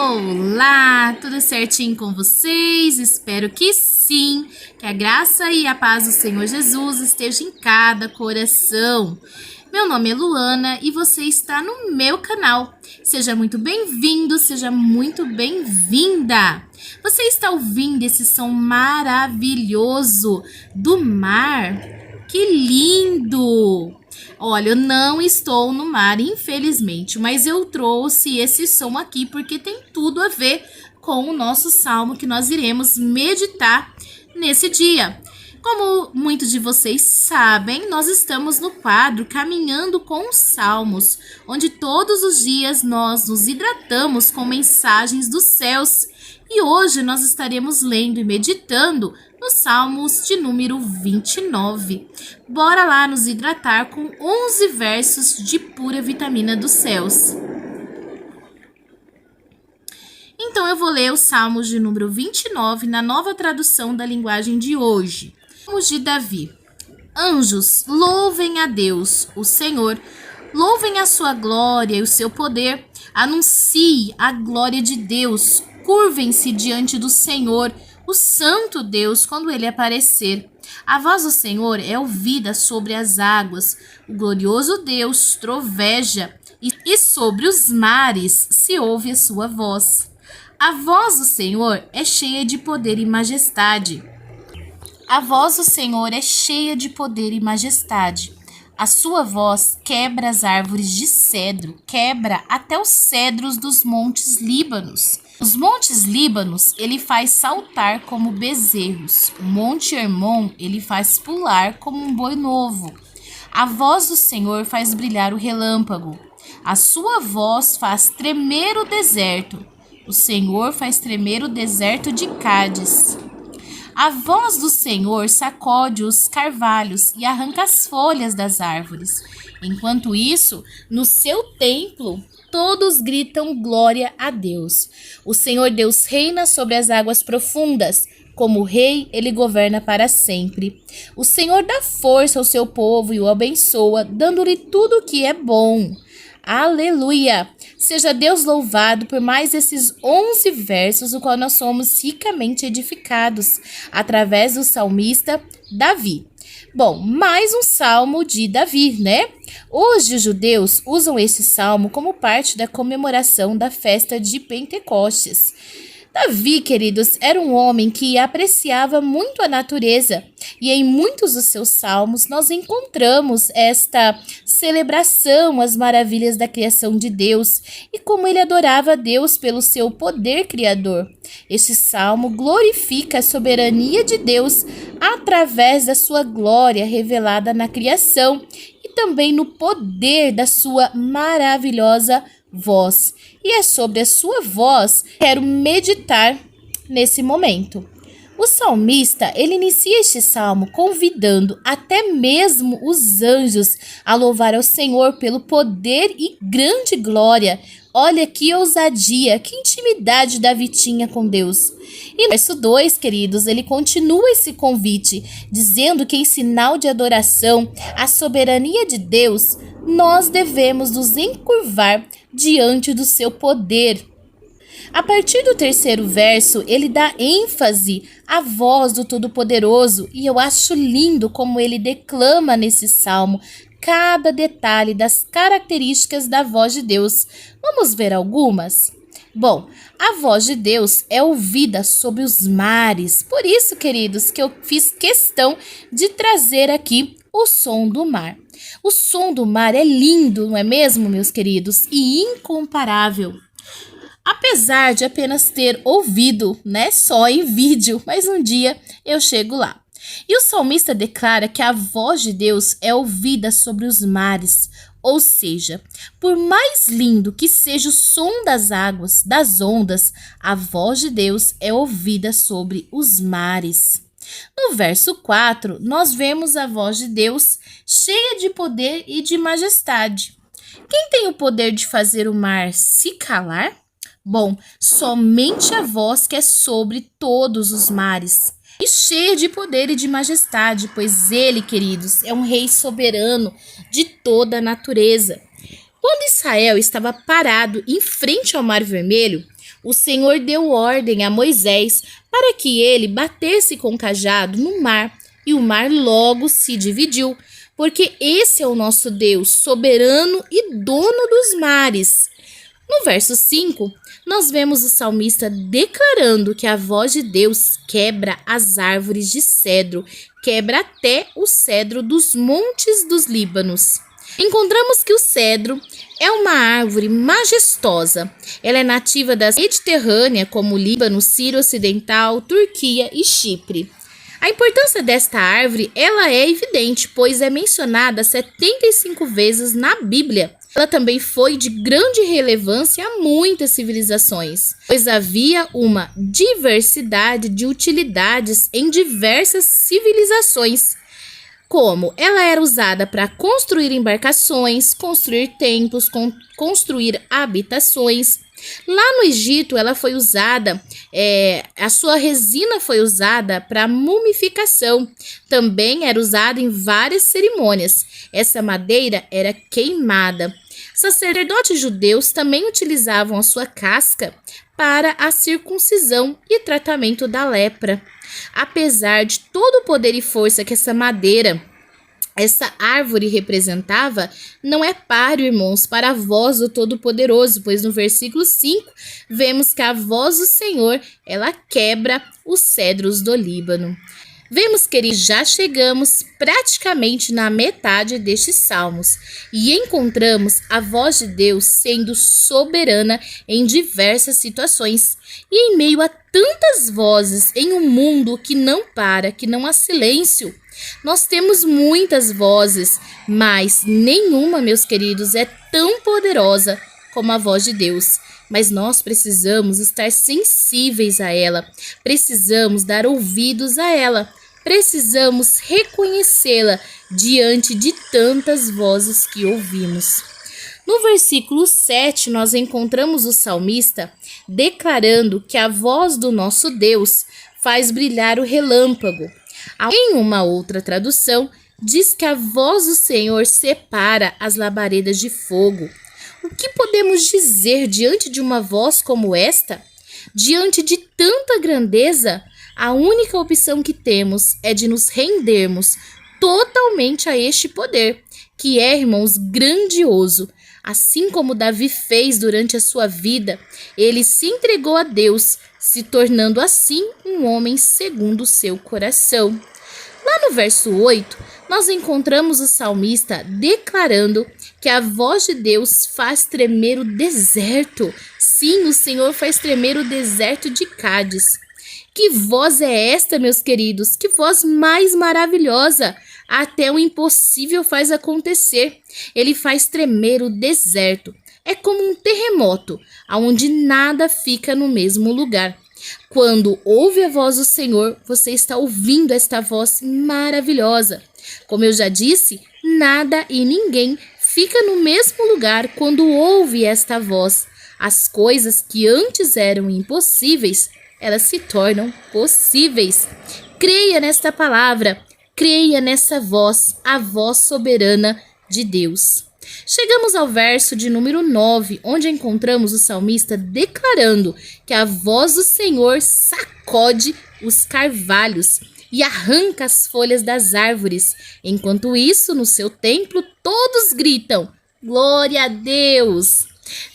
Olá, tudo certinho com vocês? Espero que sim, que a graça e a paz do Senhor Jesus esteja em cada coração. Meu nome é Luana e você está no meu canal. Seja muito bem-vindo, seja muito bem-vinda. Você está ouvindo esse som maravilhoso do mar? Que lindo! Olha, eu não estou no mar, infelizmente, mas eu trouxe esse som aqui porque tem tudo a ver com o nosso salmo que nós iremos meditar nesse dia. Como muitos de vocês sabem, nós estamos no quadro Caminhando com os Salmos, onde todos os dias nós nos hidratamos com mensagens dos céus. E hoje nós estaremos lendo e meditando nos Salmos de número 29. Bora lá nos hidratar com 11 versos de pura vitamina dos céus. Então eu vou ler os Salmos de número 29 na nova tradução da linguagem de hoje. Salmos de Davi. Anjos, louvem a Deus, o Senhor. Louvem a sua glória e o seu poder. Anuncie a glória de Deus. Curvem-se diante do Senhor, o santo Deus, quando ele aparecer. A voz do Senhor é ouvida sobre as águas. O glorioso Deus troveja e sobre os mares se ouve a sua voz. A voz do Senhor é cheia de poder e majestade. A voz do Senhor é cheia de poder e majestade. A sua voz quebra as árvores de cedro, quebra até os cedros dos montes Líbanos. Os montes Líbanos ele faz saltar como bezerros. O monte Hermon ele faz pular como um boi novo. A voz do Senhor faz brilhar o relâmpago. A sua voz faz tremer o deserto. O Senhor faz tremer o deserto de Cádiz. A voz do Senhor sacode os carvalhos e arranca as folhas das árvores. Enquanto isso, no seu templo, todos gritam glória a Deus. O Senhor Deus reina sobre as águas profundas. Como rei, ele governa para sempre. O Senhor dá força ao seu povo e o abençoa, dando-lhe tudo o que é bom. Aleluia! Seja Deus louvado por mais esses 11 versos, no qual nós somos ricamente edificados, através do salmista Davi. Bom, mais um salmo de Davi, né? Hoje os judeus usam esse salmo como parte da comemoração da festa de Pentecostes. Davi, queridos, era um homem que apreciava muito a natureza e em muitos dos seus salmos nós encontramos esta celebração às maravilhas da criação de Deus e como ele adorava a Deus pelo seu poder criador. Este salmo glorifica a soberania de Deus através da sua glória revelada na criação e também no poder da sua maravilhosa voz. E é sobre a sua voz que quero meditar nesse momento. O salmista, ele inicia este salmo convidando até mesmo os anjos a louvar ao Senhor pelo poder e grande glória. Olha que ousadia, que intimidade Davi tinha com Deus. E no verso 2, queridos, ele continua esse convite, dizendo que em sinal de adoração à soberania de Deus, nós devemos nos encurvar diante do seu poder. A partir do terceiro verso, ele dá ênfase à voz do Todo-Poderoso e eu acho lindo como ele declama nesse salmo cada detalhe das características da voz de Deus. Vamos ver algumas? Bom, a voz de Deus é ouvida sobre os mares. Por isso, queridos, que eu fiz questão de trazer aqui o som do mar. O som do mar é lindo, não é mesmo, meus queridos? E incomparável. Apesar de apenas ter ouvido, né, só em vídeo, mas um dia eu chego lá. E o salmista declara que a voz de Deus é ouvida sobre os mares, ou seja, por mais lindo que seja o som das águas, das ondas, a voz de Deus é ouvida sobre os mares. No verso 4, nós vemos a voz de Deus cheia de poder e de majestade. Quem tem o poder de fazer o mar se calar? Bom, somente a voz que é sobre todos os mares. E cheia de poder e de majestade, pois ele, queridos, é um rei soberano de toda a natureza. Quando Israel estava parado em frente ao Mar Vermelho, O Senhor deu ordem a Moisés para que ele batesse com o cajado no mar, e o mar logo se dividiu, porque esse é o nosso Deus, soberano e dono dos mares. No verso 5, nós vemos o salmista declarando que a voz de Deus quebra as árvores de cedro, quebra até o cedro dos montes dos Líbanos. Encontramos que o cedro é uma árvore majestosa. Ela é nativa da Mediterrânea, como Líbano, Síria Ocidental, Turquia e Chipre. A importância desta árvore ela é evidente, pois é mencionada 75 vezes na Bíblia. Ela também foi de grande relevância a muitas civilizações, pois havia uma diversidade de utilidades em diversas civilizações. Como ela era usada para construir embarcações, construir templos, construir habitações. Lá no Egito, ela foi usada, a sua resina foi usada para mumificação. Também era usada em várias cerimônias. Essa madeira era queimada. Sacerdotes judeus também utilizavam a sua casca para a circuncisão e tratamento da lepra. Apesar de todo o poder e força que essa árvore representava, não é páreo, irmãos, para a voz do Todo-Poderoso, pois no versículo 5 vemos que a voz do Senhor, ela quebra os cedros do Líbano. Vemos que já chegamos praticamente na metade destes salmos e encontramos a voz de Deus sendo soberana em diversas situações. E em meio a tantas vozes em um mundo que não para, que não há silêncio, nós temos muitas vozes, mas nenhuma, meus queridos, é tão poderosa como a voz de Deus. Mas nós precisamos estar sensíveis a ela, precisamos dar ouvidos a ela, precisamos reconhecê-la diante de tantas vozes que ouvimos. No versículo 7, nós encontramos o salmista declarando que a voz do nosso Deus faz brilhar o relâmpago. Em uma outra tradução, diz que a voz do Senhor separa as labaredas de fogo. O que podemos dizer diante de uma voz como esta? Diante de tanta grandeza, a única opção que temos é de nos rendermos totalmente a este poder, que é, irmãos, grandioso. Assim como Davi fez durante a sua vida, ele se entregou a Deus, se tornando assim um homem segundo o seu coração. Lá no verso 8, nós encontramos o salmista declarando que a voz de Deus faz tremer o deserto. Sim, o Senhor faz tremer o deserto de Cádiz. Que voz é esta, meus queridos? Que voz mais maravilhosa! Até o impossível faz acontecer. Ele faz tremer o deserto. É como um terremoto, onde nada fica no mesmo lugar. Quando ouve a voz do Senhor, você está ouvindo esta voz maravilhosa. Como eu já disse, nada e ninguém fica no mesmo lugar quando ouve esta voz. As coisas que antes eram impossíveis, elas se tornam possíveis. Creia nesta palavra, creia nessa voz, a voz soberana de Deus. Chegamos ao verso de número 9, onde encontramos o salmista declarando que a voz do Senhor sacode os carvalhos e arranca as folhas das árvores. Enquanto isso, no seu templo, todos gritam: glória a Deus!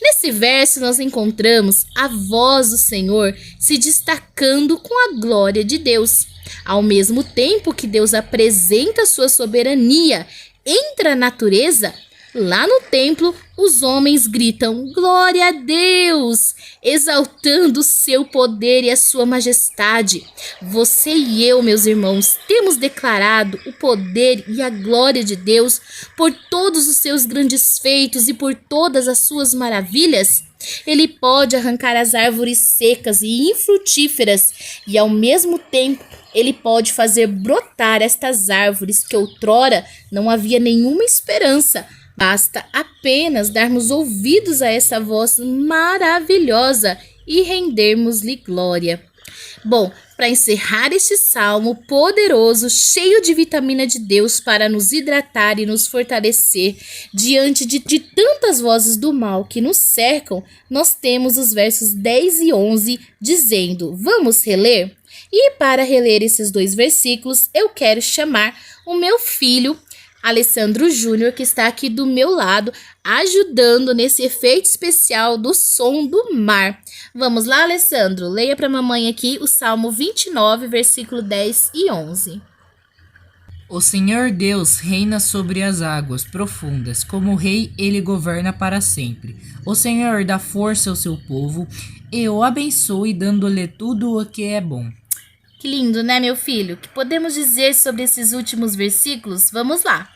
Nesse verso, nós encontramos a voz do Senhor se destacando com a glória de Deus. Ao mesmo tempo que Deus apresenta sua soberania entre a natureza, lá no templo, os homens gritam glória a Deus, exaltando o seu poder e a sua majestade. Você e eu, meus irmãos, temos declarado o poder e a glória de Deus por todos os seus grandes feitos e por todas as suas maravilhas. Ele pode arrancar as árvores secas e infrutíferas e, ao mesmo tempo, ele pode fazer brotar estas árvores que outrora não havia nenhuma esperança. Basta apenas darmos ouvidos a essa voz maravilhosa e rendermos-lhe glória. Bom, para encerrar este salmo poderoso, cheio de vitamina de Deus para nos hidratar e nos fortalecer diante de tantas vozes do mal que nos cercam, nós temos os versos 10 e 11 dizendo: vamos reler? E para reler esses dois versículos, eu quero chamar o meu filho Alessandro Júnior, que está aqui do meu lado, ajudando nesse efeito especial do som do mar. Vamos lá, Alessandro? Leia para a mamãe aqui o Salmo 29, versículo 10 e 11. O Senhor Deus reina sobre as águas profundas, como rei ele governa para sempre. O Senhor dá força ao seu povo e o abençoe, dando-lhe tudo o que é bom. Que lindo, né, meu filho? O que podemos dizer sobre esses últimos versículos? Vamos lá.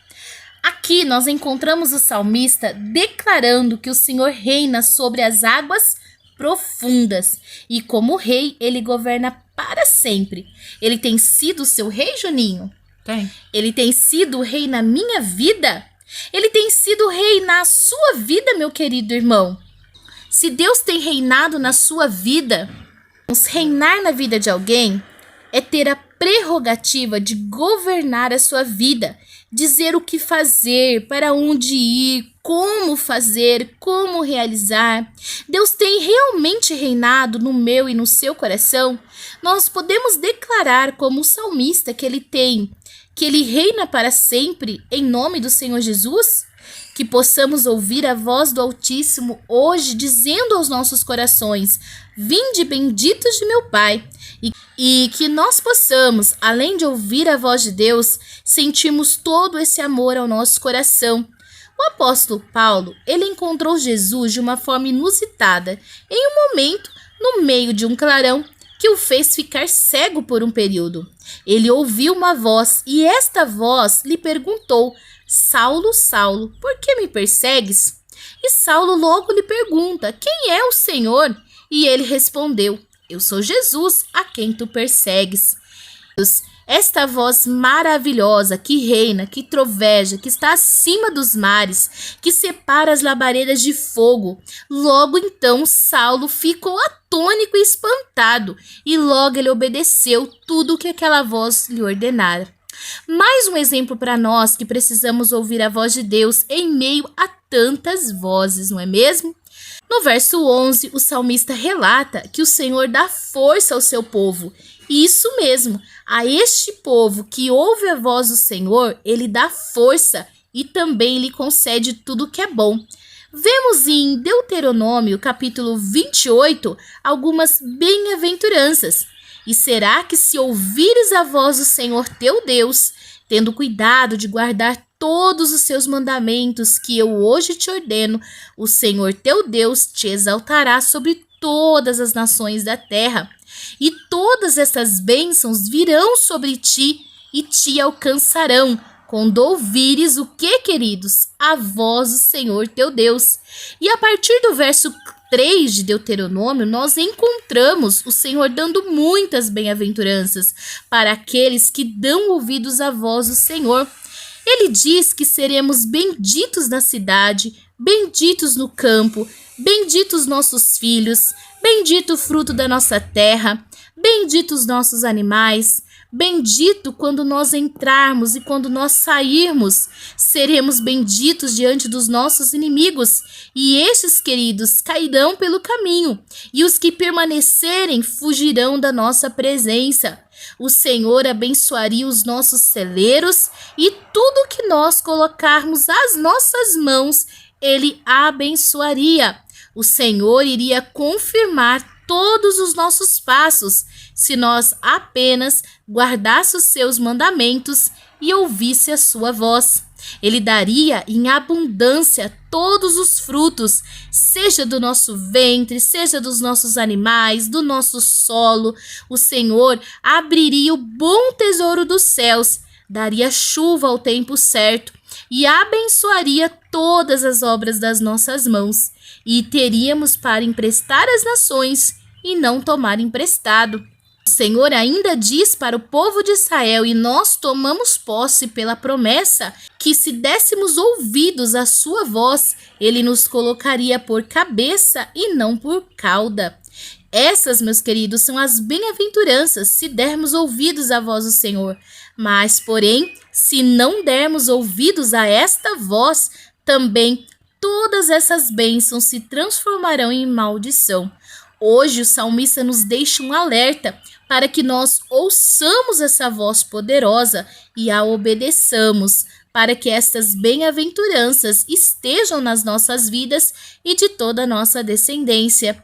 Aqui nós encontramos o salmista declarando que o Senhor reina sobre as águas profundas e como rei ele governa para sempre. Ele tem sido o seu rei, Juninho? Tem. Ele tem sido o rei na minha vida? Ele tem sido o rei na sua vida, meu querido irmão? Se Deus tem reinado na sua vida, reinar na vida de alguém é ter a prerrogativa de governar a sua vida, dizer o que fazer, para onde ir, como fazer, como realizar. Deus tem realmente reinado no meu e no seu coração? Nós podemos declarar como o salmista que ele reina para sempre em nome do Senhor Jesus? Que possamos ouvir a voz do Altíssimo hoje dizendo aos nossos corações: vinde benditos de meu Pai. E que nós possamos, além de ouvir a voz de Deus, sentirmos todo esse amor ao nosso coração. O apóstolo Paulo, ele encontrou Jesus de uma forma inusitada, em um momento, no meio de um clarão, que o fez ficar cego por um período. Ele ouviu uma voz e esta voz lhe perguntou: Saulo, Saulo, por que me persegues? E Saulo logo lhe pergunta: quem é o Senhor? E ele respondeu: eu sou Jesus, a quem tu persegues. Esta voz maravilhosa que reina, que troveja, que está acima dos mares, que separa as labaredas de fogo. Logo então Saulo ficou atônico e espantado, e logo ele obedeceu tudo o que aquela voz lhe ordenara. Mais um exemplo para nós que precisamos ouvir a voz de Deus em meio a tantas vozes, não é mesmo? No verso 11, o salmista relata que o Senhor dá força ao seu povo. Isso mesmo, a este povo que ouve a voz do Senhor, ele dá força e também lhe concede tudo que é bom. Vemos em Deuteronômio, capítulo 28, algumas bem-aventuranças. E será que se ouvires a voz do Senhor teu Deus, tendo cuidado de guardar todos os seus mandamentos que eu hoje te ordeno, o Senhor teu Deus te exaltará sobre todas as nações da terra. E todas essas bênçãos virão sobre ti e te alcançarão, quando ouvires o que, queridos? A voz do Senhor teu Deus. E a partir do verso 3 de Deuteronômio, nós encontramos o Senhor dando muitas bem-aventuranças para aqueles que dão ouvidos à voz do Senhor. Ele diz que seremos benditos na cidade, benditos no campo, benditos nossos filhos, bendito o fruto da nossa terra, benditos nossos animais, bendito quando nós entrarmos e quando nós sairmos, seremos benditos diante dos nossos inimigos, e estes, queridos, cairão pelo caminho, e os que permanecerem fugirão da nossa presença. O Senhor abençoaria os nossos celeiros e tudo que nós colocarmos às nossas mãos, Ele abençoaria. O Senhor iria confirmar todos os nossos passos se nós apenas guardássemos os seus mandamentos e ouvisse a sua voz. Ele daria em abundância todos os frutos, seja do nosso ventre, seja dos nossos animais, do nosso solo. O Senhor abriria o bom tesouro dos céus, daria chuva ao tempo certo e abençoaria todas as obras das nossas mãos. E teríamos para emprestar às nações e não tomar emprestado. O Senhor ainda diz para o povo de Israel, e nós tomamos posse pela promessa, que se dessemos ouvidos à sua voz, ele nos colocaria por cabeça e não por cauda. Essas, meus queridos, são as bem-aventuranças se dermos ouvidos à voz do Senhor. Mas, porém, se não dermos ouvidos a esta voz, também todas essas bênçãos se transformarão em maldição. Hoje o salmista nos deixa um alerta para que nós ouçamos essa voz poderosa e a obedeçamos, para que estas bem-aventuranças estejam nas nossas vidas e de toda a nossa descendência.